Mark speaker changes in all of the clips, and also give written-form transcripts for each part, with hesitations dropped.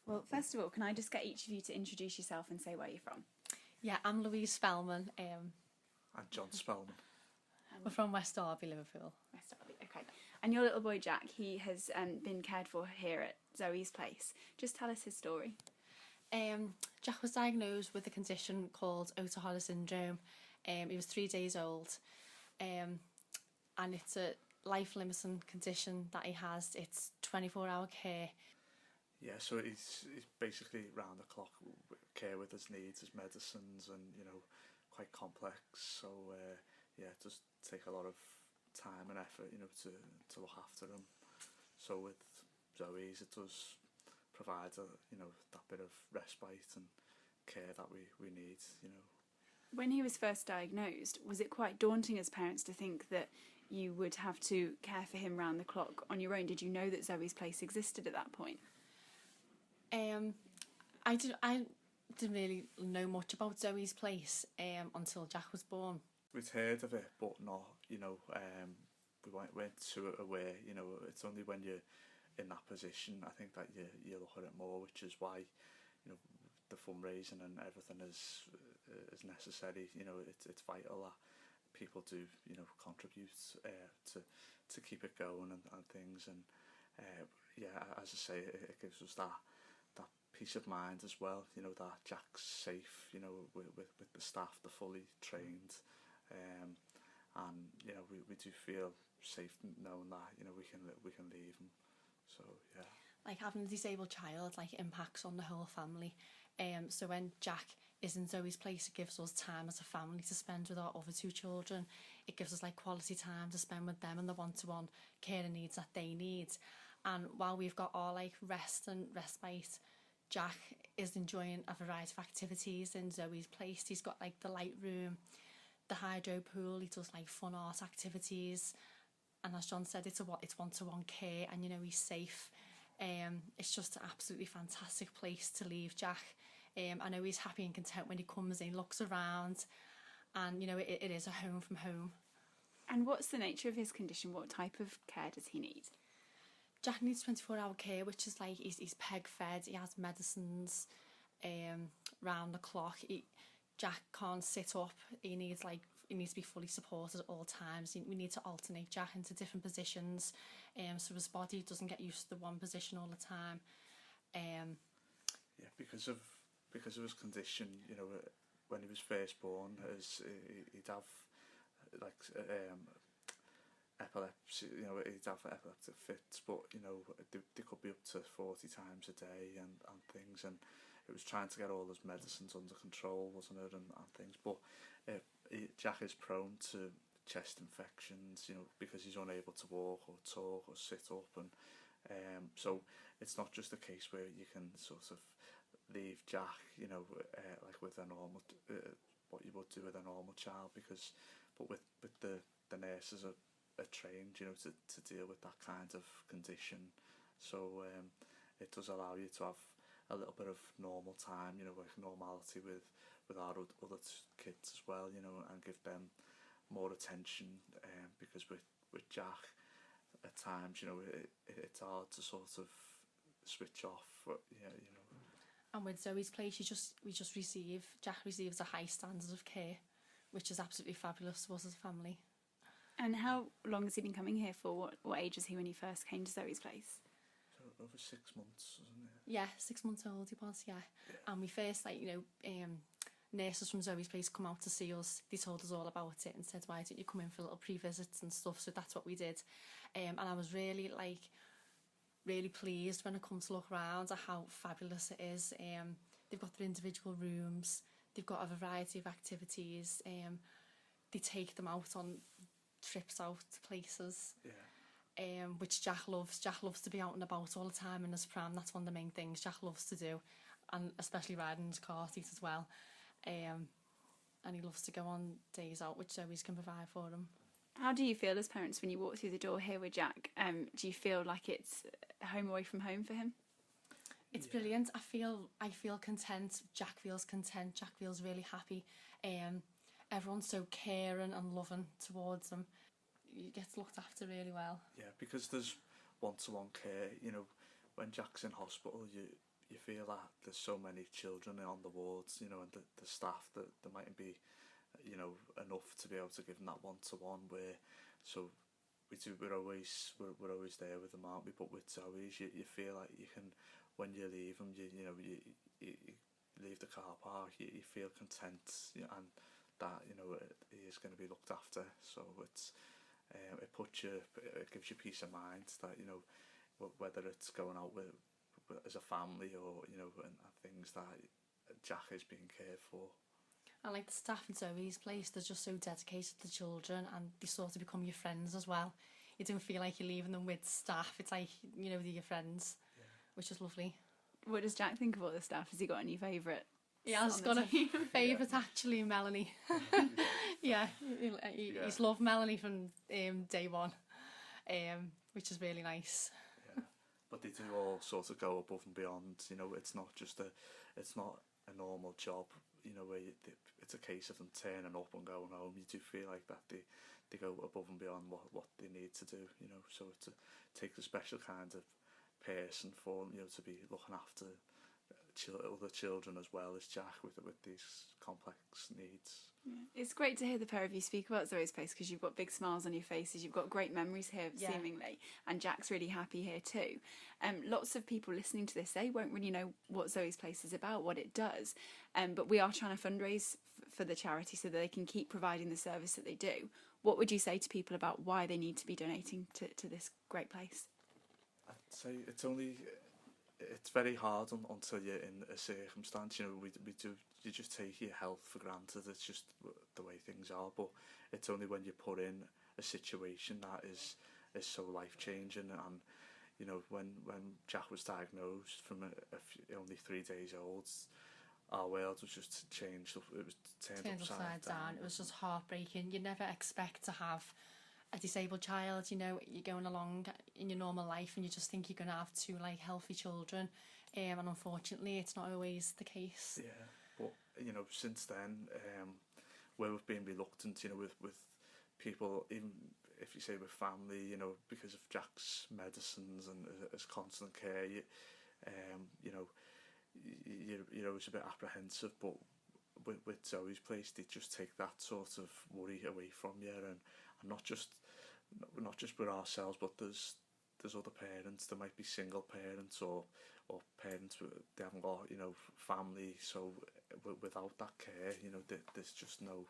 Speaker 1: Well, first of all, can I just get each of you to introduce yourself and say where you're from?
Speaker 2: Yeah, I'm Louise Spellman.
Speaker 3: I'm John Spellman.
Speaker 2: We're from West Derby, Liverpool.
Speaker 1: West Derby, okay. And your little boy Jack, he has been cared for here at Zoes Place. Just tell us his story.
Speaker 2: Jack was diagnosed with a condition called otoholic syndrome. He was 3 days old, and it's a life-limiting condition that he has. It's 24-hour care.
Speaker 3: Yeah, so he's basically round the clock care with his needs, his medicines, and quite complex. So it does take a lot of time and effort, to look after him. So with Zoe's, it does provide that bit of respite and care that we need.
Speaker 1: When he was first diagnosed, was it quite daunting as parents to think that you would have to care for him round the clock on your own? Did you know that Zoe's Place existed at that point?
Speaker 2: I didn't really know much about Zoe's Place until Jack was born.
Speaker 3: We'd heard of it, but not, we weren't too aware. It's only when you're in that position, I think, that you look at it more, which is why, the fundraising and everything is necessary. It's vital that people do, contribute to keep it going and things. And as I say, it gives us that peace of mind as well, that Jack's safe, with the staff, they're fully trained, and we do feel safe knowing that we can leave him. So yeah,
Speaker 2: like having a disabled child impacts on the whole family. So when Jack is in Zoe's Place, it gives us time as a family to spend with our other two children. It gives us quality time to spend with them and the one-to-one care and needs that they need. And while we've got our rest and respite, Jack is enjoying a variety of activities in Zoe's Place. He's got the light room, the hydro pool. He does fun art activities, and as John said, it's one-to-one care, and he's safe. It's just an absolutely fantastic place to leave Jack. I know he's happy and content when he comes in, looks around, and it is a home from home.
Speaker 1: And what's the nature of his condition? What type of care does he need?
Speaker 2: Jack needs 24-hour care, which is he's peg fed. He has medicines round the clock. Jack can't sit up. He needs to be fully supported at all times. We need to alternate Jack into different positions, so his body doesn't get used to the one position all the time.
Speaker 3: Because of his condition, when he was first born, he'd have epilepsy, he'd have epileptic fits, but they could be up to 40 times a day and things, and it was trying to get all his medicines under control, wasn't it, and things. But Jack is prone to chest infections, because he's unable to walk or talk or sit up, and so it's not just a case where you can sort of leave Jack, with a normal, what you would do with a normal child, but with the nurses are trained, to deal with that kind of condition. So it does allow you to have a little bit of normal time, normality with our other kids as well, and give them more attention, because with Jack, at times, it's hard to sort of switch off,
Speaker 2: And with Zoe's Place, Jack receives a high standard of care, which is absolutely fabulous to us as a family.
Speaker 1: And how long has he been coming here for? What age was he when he first came to Zoe's Place?
Speaker 3: So over 6 months, wasn't it?
Speaker 2: Yeah, 6 months old he was, yeah. And we first, nurses from Zoe's Place come out to see us. They told us all about it and said, why don't you come in for little pre-visits and stuff? So that's what we did. And I was really, really pleased when I come to look around at how fabulous it is. They've got their individual rooms. They've got a variety of activities. They take them out on trips out to places, which Jack loves. Jack loves to be out and about all the time in his pram. That's one of the main things Jack loves to do, and especially riding his car seat as well. And he loves to go on days out, which Zoe's can provide for him.
Speaker 1: How do you feel as parents when you walk through the door here with Jack? Do you feel like it's home away from home for him?
Speaker 2: It's brilliant. I feel content. Jack feels content. Jack feels really happy. Everyone's so caring and loving towards him. You get looked after really well.
Speaker 3: Yeah, because there's one-to-one care. When Jack's in hospital, you feel that there's so many children on the wards, you know, and the staff that there mightn't be, you know, enough to be able to give them that one-to-one. Where so we're always there with them, aren't we? But with Zoe's, you feel like you can, when you leave them, you know, you leave the car park, you feel content, and that, you know, he is going to be looked after. So it's it gives you peace of mind that, you know, whether it's going out with as a family, or, you know, and things, that Jack is being cared for.
Speaker 2: And like the staff in Zoe's Place, they're just so dedicated to the children, and they sort of become your friends as well. You don't feel like you're leaving them with staff. It's like, you know, they're your friends, which is lovely.
Speaker 1: What does Jack think of all the staff? Has he got any favourite?
Speaker 2: Yeah, he's got a favourite actually, Melanie. Yeah, he's loved Melanie from day one, which is really nice.
Speaker 3: Yeah, but they do all sort of go above and beyond. You know, it's not a normal job. You know, where it's a case of them turning up and going home. You do feel like that they go above and beyond what they need to do. You know, so it takes a special kind of person for them, you know, to be looking after other children as well as Jack with these complex needs.
Speaker 1: Yeah. It's great to hear the pair of you speak about Zoes Place, because you've got big smiles on your faces, you've got great memories here, seemingly, and Jack's really happy here too. Lots of people listening to this, they won't really know what Zoes Place is about, what it does, but we are trying to fundraise for the charity so that they can keep providing the service that they do. What would you say to people about why they need to be donating to this great place?
Speaker 3: I'd say it's very hard until you're in a circumstance. You know, you just take your health for granted. It's just the way things are. But it's only when you put in a situation that is so life-changing. And, you know, when Jack was diagnosed from only 3 days old, our world was just changed. It was turned upside down.
Speaker 2: It was just heartbreaking. You never expect to have a disabled child. You know, you're going along in your normal life and you just think you're going to have two like healthy children, and unfortunately it's not always the case.
Speaker 3: Yeah, but you know, since then, where we've been reluctant, you know, with people, even if you say with family, you know, because of Jack's medicines and his constant care, you're always a bit apprehensive. But with Zoe's Place, they just take that sort of worry away from you, and not just with ourselves, but there's other parents. There might be single parents or parents they haven't got, you know, family. So without that care, you know, there's just no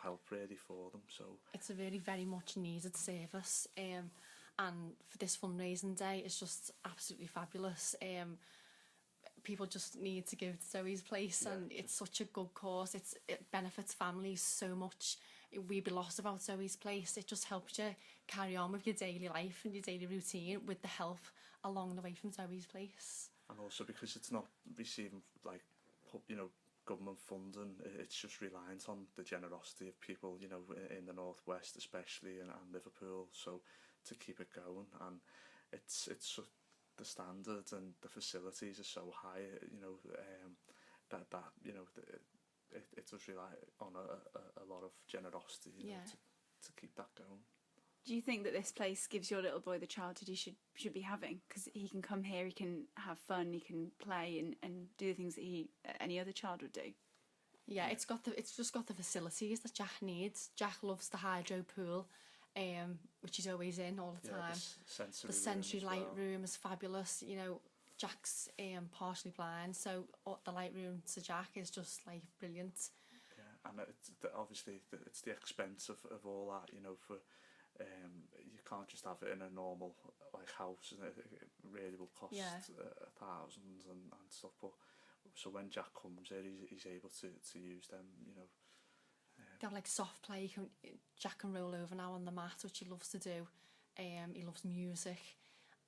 Speaker 3: help really for them. So
Speaker 2: it's a very, very much needed service, and for this fundraising day, it's just absolutely fabulous. People just need to give to Zoe's Place, and it's such a good cause. It benefits families so much. We'd be lost about Zoe's Place. It just helps you carry on with your daily life and your daily routine with the help along the way from Zoe's Place.
Speaker 3: And also because it's not receiving, like, you know, government funding, it's just reliant on the generosity of people, you know, in the northwest especially, and Liverpool. So to keep it going, and it's the standards and the facilities are so high, you know, that you know, it does rely on a lot of generosity, you know, to keep that going.
Speaker 1: Do you think that this place gives your little boy the childhood he should be having? Because he can come here, he can have fun, he can play and do the things that any other child would do.
Speaker 2: Yeah, it's just got the facilities that Jack needs. Jack loves the hydro pool, which he's always in all the time. The sensory light room is fabulous. You know, Jack's partially blind, so the light room to Jack is just like brilliant.
Speaker 3: Yeah, and obviously it's the expense of all that, you know, for you can't just have it in a normal like house, and it really will cost thousands and stuff. But so when Jack comes here, he's able to use them, you know.
Speaker 2: They have like soft play. Jack can roll over now on the mat, which he loves to do. He loves music.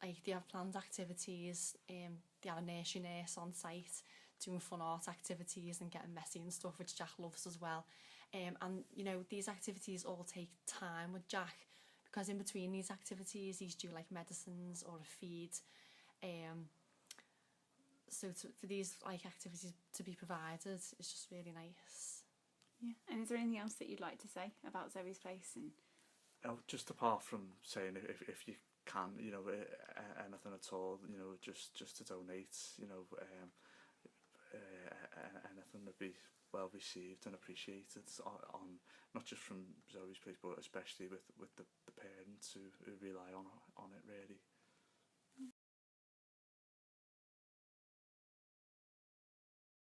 Speaker 2: Like, they have planned activities. They have a nursery nurse on site doing fun art activities and getting messy and stuff, which Jack loves as well. And you know, these activities all take time with Jack, because in between these activities he's due like medicines or a feed. So for these like activities to be provided, it's just really nice.
Speaker 1: Yeah. And is there anything else that you'd like to say about Zoe's Place? And
Speaker 3: just apart from saying, if you can, you know, anything at all, you know, just to donate, you know, anything would be well received and appreciated on not just from Zoes Place, but especially with the parents who rely on it really.